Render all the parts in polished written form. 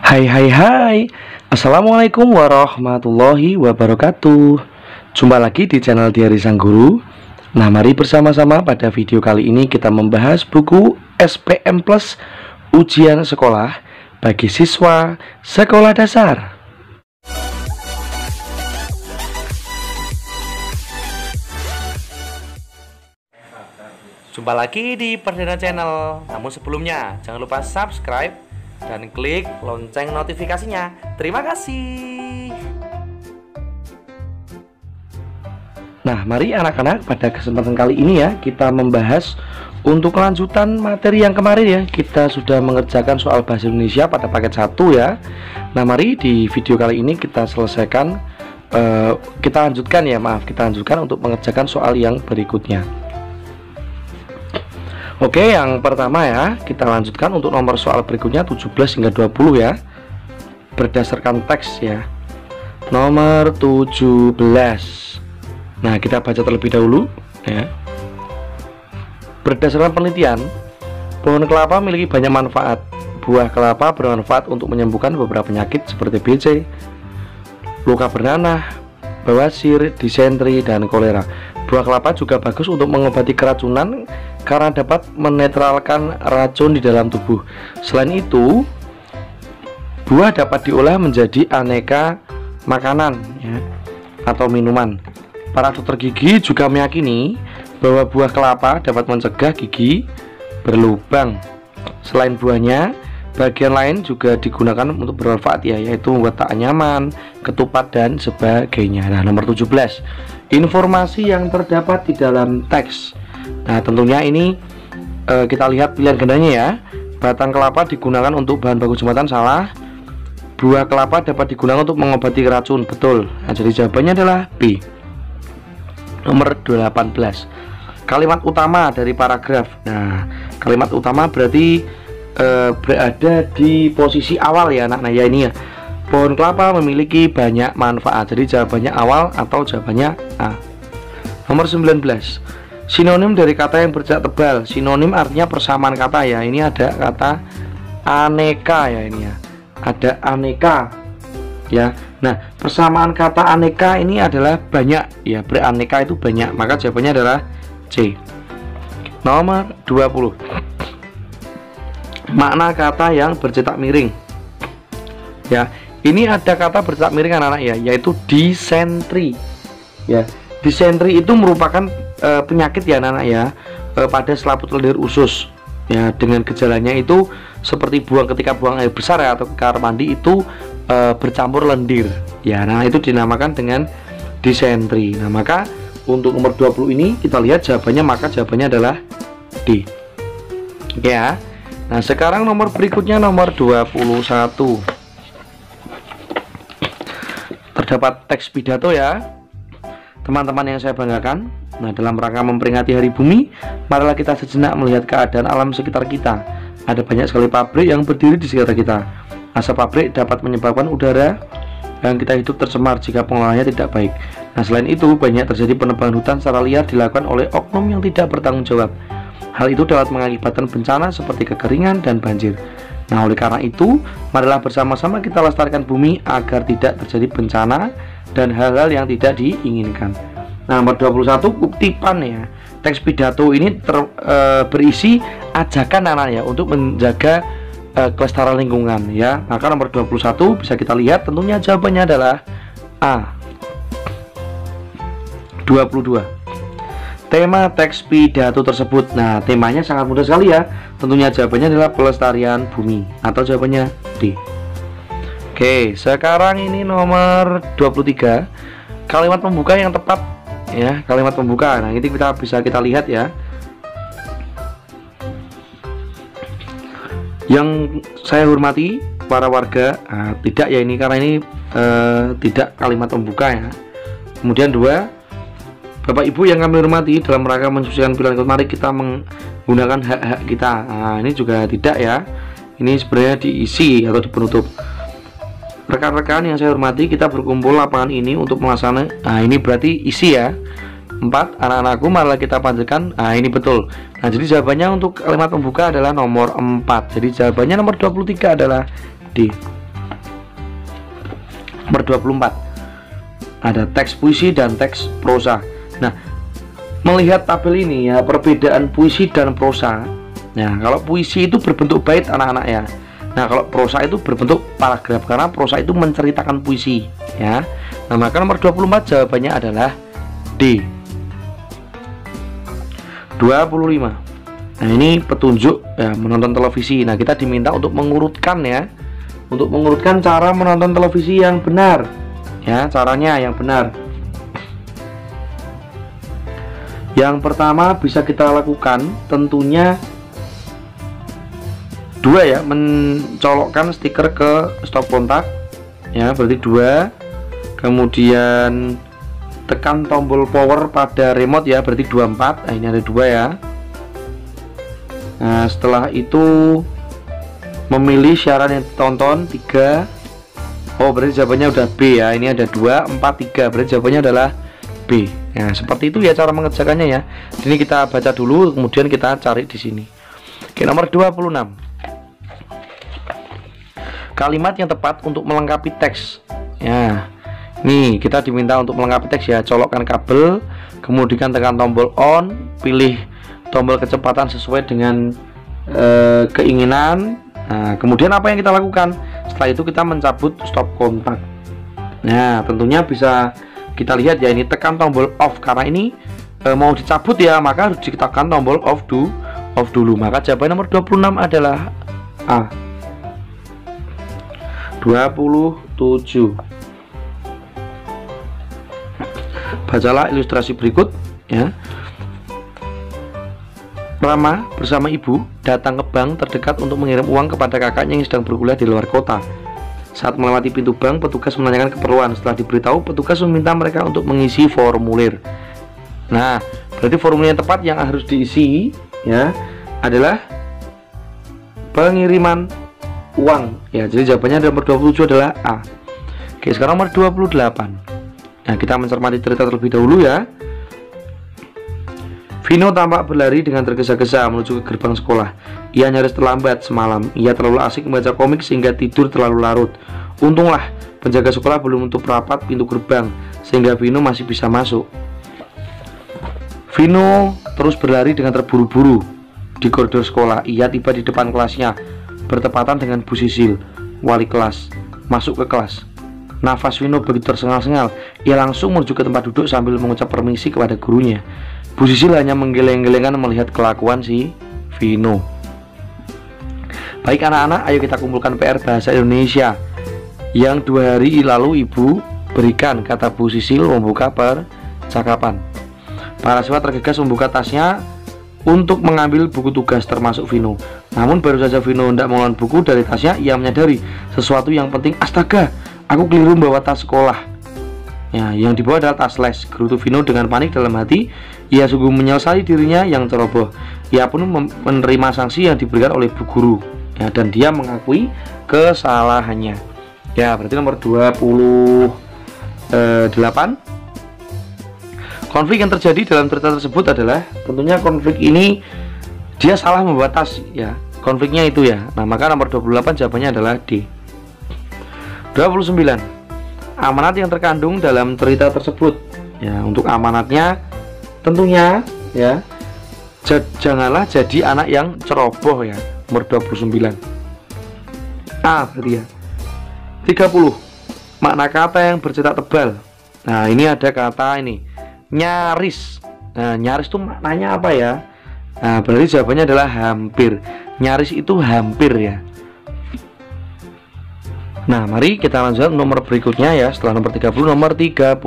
Hai hai hai. Assalamualaikum warahmatullahi wabarakatuh. Jumpa lagi di channel Diari Sang Guru. Nah, mari bersama-sama pada video kali ini kita membahas buku SPM Plus Ujian Sekolah bagi siswa sekolah dasar. Jumpa lagi di Perdana Channel. Namun sebelumnya jangan lupa subscribe dan klik lonceng notifikasinya. Terima kasih. Nah, mari anak-anak, pada kesempatan kali ini ya, kita membahas untuk kelanjutan materi yang kemarin ya. Kita sudah mengerjakan soal bahasa Indonesia pada paket 1 ya. Nah, mari di video kali ini kita selesaikan, kita lanjutkan untuk mengerjakan soal yang berikutnya. Oke, yang pertama ya, kita lanjutkan untuk nomor soal berikutnya 17 hingga 20 ya. Berdasarkan teks ya. Nomor 17. Nah, kita baca terlebih dahulu ya. Berdasarkan penelitian, pohon kelapa memiliki banyak manfaat. Buah kelapa bermanfaat untuk menyembuhkan beberapa penyakit seperti BC, luka bernanah, bawasir, disentri, dan kolera. Buah kelapa juga bagus untuk mengobati keracunan karena dapat menetralkan racun di dalam tubuh. Selain itu, buah dapat diolah menjadi aneka makanan ya, atau minuman. Para dokter gigi juga meyakini bahwa buah kelapa dapat mencegah gigi berlubang. Selain buahnya, bagian lain juga digunakan untuk bermanfaat ya, yaitu membuat tak nyaman, ketupat, dan sebagainya. Nah, nomor 17, informasi yang terdapat di dalam teks. Nah, tentunya ini kita lihat pilihan gandanya ya. Batang kelapa digunakan untuk bahan baku jembatan, salah. Buah kelapa dapat digunakan untuk mengobati racun, betul. Nah, jadi jawabannya adalah B. Nomor 18, kalimat utama dari paragraf. Nah, kalimat utama berarti berada di posisi awal ya anak. Nah ya, ini ya, pohon kelapa memiliki banyak manfaat. Jadi jawabannya awal atau jawabannya A. Nomor 19, sinonim dari kata yang bergerak tebal. Sinonim artinya persamaan kata ya. Ini ada kata aneka ya, ini ya, ada aneka ya. Nah, persamaan kata aneka ini adalah banyak ya. Beraneka itu banyak, maka jawabannya adalah C. Nomor 20, makna kata yang bercetak miring ya. Ini ada kata bercetak miring anak-anak ya, yaitu disentri ya. Disentri itu merupakan penyakit ya anak-anak ya, pada selaput lendir usus ya. Dengan gejalanya itu seperti ketika buang air besar ya, atau kamar mandi itu bercampur lendir ya. Nah, itu dinamakan dengan disentri. Nah, maka untuk nomor 20 ini kita lihat jawabannya, maka jawabannya adalah D ya. Nah, sekarang nomor berikutnya nomor 21. Terdapat teks pidato ya, teman-teman yang saya banggakan. Nah, dalam rangka memperingati Hari Bumi, marilah kita sejenak melihat keadaan alam sekitar kita. Ada banyak sekali pabrik yang berdiri di sekitar kita. Asap pabrik dapat menyebabkan udara yang kita hidup tercemar jika pengelolaannya tidak baik. Nah, selain itu, banyak terjadi penebangan hutan secara liar dilakukan oleh oknum yang tidak bertanggung jawab. Hal itu dapat mengakibatkan bencana seperti kekeringan dan banjir. Nah, oleh karena itu, marilah bersama-sama kita lestarikan bumi agar tidak terjadi bencana dan hal-hal yang tidak diinginkan. Nah, nomor 21 kutipan ya. Teks pidato ini berisi ajakan anak ya untuk menjaga kelestarian lingkungan ya. Maka nomor 21 bisa kita lihat, tentunya jawabannya adalah A. 22, tema teks pidato tersebut. Nah, temanya sangat mudah sekali ya. Tentunya jawabannya adalah pelestarian bumi, atau jawabannya D. Oke, sekarang ini nomor 23, kalimat pembuka yang tepat ya, kalimat pembuka. Nah, ini bisa kita lihat ya. Yang saya hormati para warga, tidak ya ini, karena ini tidak kalimat pembuka ya. Kemudian 2, Bapak Ibu yang kami hormati, dalam rangka mensukseskan pilihan ikut, mari kita menggunakan hak-hak kita. Nah, ini juga tidak ya. Ini sebenarnya diisi atau dipenutup. Rekan-rekan yang saya hormati, kita berkumpul lapangan ini untuk melaksanakan. Nah, ini berarti isi ya. 4, anak-anakku marilah kita panjatkan. Nah, ini betul. Nah, jadi jawabannya untuk kalimat pembuka adalah nomor 4. Jadi jawabannya nomor 23 adalah D. Nomor 24 ada teks puisi dan teks prosa. Nah, melihat tabel ini ya, perbedaan puisi dan prosa. Nah, kalau puisi itu berbentuk bait anak-anak ya. Nah, kalau prosa itu berbentuk paragraf, karena prosa itu menceritakan puisi ya. Nah, maka nomor 24 jawabannya adalah D. 25. Nah, ini petunjuk ya, menonton televisi. Nah, kita diminta untuk mengurutkan ya, untuk mengurutkan cara menonton televisi yang benar ya, caranya yang benar. Yang pertama bisa kita lakukan tentunya dua ya, mencolokkan stiker ke stop kontak ya, berarti 2. Kemudian tekan tombol power pada remote ya, berarti 24. Nah, ini ada 2 ya. Nah, setelah itu memilih siaran yang ditonton 3. Oh, berarti jawabannya udah B ya. Ini ada 2, 4, 3. Berarti jawabannya adalah B. Nah, seperti itu ya cara mengerjakannya ya. Ini kita baca dulu, kemudian kita cari di sini. Oke, nomor 26. Kalimat yang tepat untuk melengkapi teks. Ya, nih kita diminta untuk melengkapi teks ya. Colokkan kabel, kemudian tekan tombol on, pilih tombol kecepatan sesuai dengan keinginan. Nah, kemudian apa yang kita lakukan? Setelah itu kita mencabut stop kontak. Nah, tentunya bisa kita lihat ya, ini tekan tombol off karena ini mau dicabut ya, maka harus ditekan tombol off dulu. Maka jawaban nomor 26 adalah A. 27. Bacalah ilustrasi berikut ya. Rama bersama ibu datang ke bank terdekat untuk mengirim uang kepada kakaknya yang sedang berkuliah di luar kota. Saat melewati pintu bank, petugas menanyakan keperluan. Setelah diberitahu, petugas meminta mereka untuk mengisi formulir. Nah, berarti formulir yang tepat yang harus diisi ya adalah pengiriman uang ya. Jadi jawabannya nomor 27 adalah A. Oke, sekarang nomor 28. Nah, kita mencermati cerita terlebih dahulu ya. Vino tampak berlari dengan tergesa-gesa menuju ke gerbang sekolah. Ia nyaris terlambat semalam. Ia terlalu asik membaca komik sehingga tidur terlalu larut. Untunglah penjaga sekolah belum menutup rapat pintu gerbang sehingga Vino masih bisa masuk. Vino terus berlari dengan terburu-buru di koridor sekolah. Ia tiba di depan kelasnya bertepatan dengan Bu Sisil, wali kelas, masuk ke kelas. Nafas Vino begitu tersengal-sengal. Ia langsung menuju ke tempat duduk sambil mengucap permisi kepada gurunya. Bu Sisil hanya menggeleng-gelengkan melihat kelakuan si Vino. Baik anak-anak, ayo kita kumpulkan PR bahasa Indonesia yang 2 hari lalu ibu berikan, kata Bu Sisil membuka percakapan. Para siswa tergegas membuka tasnya untuk mengambil buku tugas termasuk Vino. Namun baru saja Vino hendak mengeluarkan buku dari tasnya, ia menyadari sesuatu yang penting. Astaga, aku keliru membawa tas sekolah. Ya, yang dibawa adalah tas les. Gerutu Vino dengan panik dalam hati. Ia sungguh menyesali dirinya yang ceroboh. Ia pun menerima sanksi yang diberikan oleh bu guru ya, dan dia mengakui kesalahannya. Ya, berarti nomor 28. Konflik yang terjadi dalam cerita tersebut adalah tentunya konflik ini dia salah membawa tas ya. Konfliknya itu ya. Nah, maka nomor 28 jawabannya adalah D. 29. Amanat yang terkandung dalam cerita tersebut. Ya, untuk amanatnya tentunya ya, janganlah jadi anak yang ceroboh ya. Nomor 29. A berarti ya. 30. Makna kata yang bercetak tebal. Nah, ini ada kata ini nyaris. Nah, nyaris itu maknanya apa ya? Nah, berarti jawabannya adalah hampir. Nyaris itu hampir ya. Nah, mari kita lanjut nomor berikutnya ya. Setelah nomor 30, nomor 31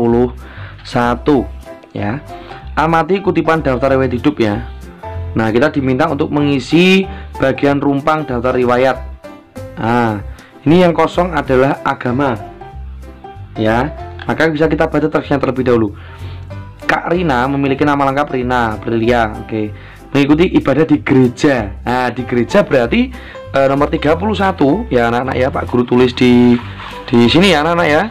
ya. Amati kutipan daftar riwayat hidup ya. Nah, kita diminta untuk mengisi bagian rumpang daftar riwayat. Nah, ini yang kosong adalah agama ya. Maka bisa kita baca teksnya terlebih dahulu. Kak Rina memiliki nama lengkap Rina Brilia. Oke. Mengikuti ibadah di gereja. Nah, di gereja berarti nomor 31 ya anak-anak ya. Pak Guru tulis di sini ya anak-anak ya.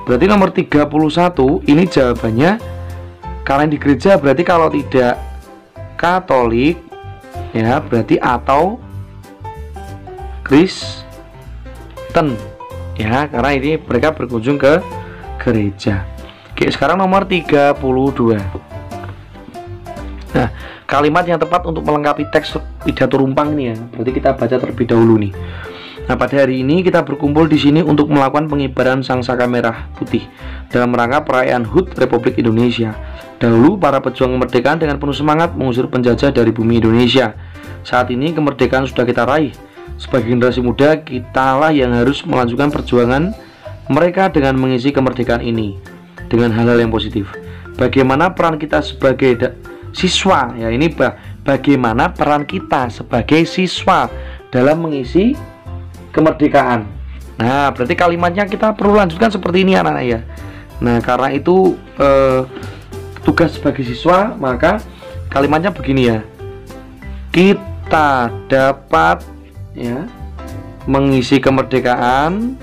Berarti nomor 31 ini jawabannya. Karena di gereja berarti kalau tidak Katolik ya berarti atau Kristen ya, karena ini mereka berkunjung ke gereja. Oke, sekarang nomor 32. Nah, kalimat yang tepat untuk melengkapi teks pidato rumpang ini ya. Berarti kita baca terlebih dahulu nih. Nah, pada hari ini kita berkumpul di sini untuk melakukan pengibaran sangsaka merah putih dalam rangka perayaan HUT Republik Indonesia. Dahulu para pejuang kemerdekaan dengan penuh semangat mengusir penjajah dari bumi Indonesia. Saat ini kemerdekaan sudah kita raih. Sebagai generasi muda, kitalah yang harus melanjutkan perjuangan mereka dengan mengisi kemerdekaan ini dengan hal-hal yang positif. Bagaimana peran kita sebagai siswa, ya ini bagaimana peran kita sebagai siswa dalam mengisi kemerdekaan. Nah, berarti kalimatnya kita perlu lanjutkan seperti ini anak-anak ya. Nah, karena itu tugas sebagai siswa, maka kalimatnya begini ya. Kita dapat ya mengisi kemerdekaan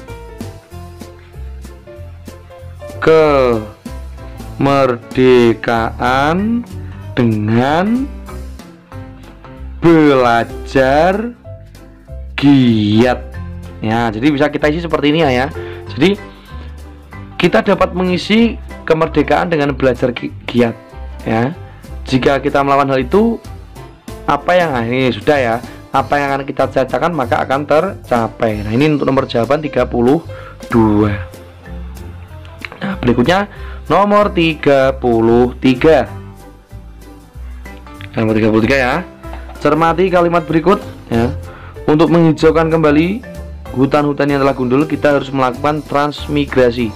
dengan belajar giat. Ya, jadi bisa kita isi seperti ini ya. Jadi kita dapat mengisi kemerdekaan dengan belajar giat ya. Jika kita melakukan hal itu, apa yang ini sudah ya, apa yang akan kita catatkan maka akan tercapai. Nah, ini untuk nomor jawaban 32. Nah, berikutnya nomor 33. Nomor 33 ya. Cermati kalimat berikut ya. Untuk menghijaukan kembali hutan-hutan yang telah gundul, kita harus melakukan transmigrasi.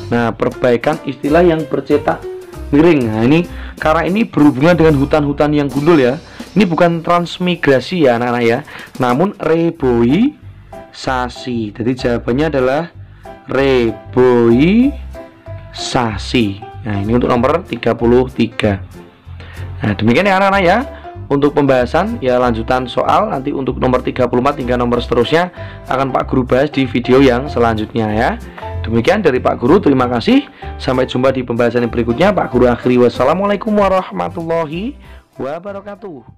Nah, perbaikan istilah yang bercetak miring. Nah, ini karena ini berhubungan dengan hutan-hutan yang gundul ya. Ini bukan transmigrasi ya anak-anak ya, namun reboisasi. Jadi jawabannya adalah reboisasi. Nah, ini untuk nomor 33. Nah, demikian ya anak-anak ya untuk pembahasan ya, lanjutan soal nanti untuk nomor 34 hingga nomor seterusnya akan Pak Guru bahas di video yang selanjutnya ya. Demikian dari Pak Guru, terima kasih. Sampai jumpa di pembahasan yang berikutnya. Pak Guru akhiri, wassalamualaikum warahmatullahi wabarakatuh.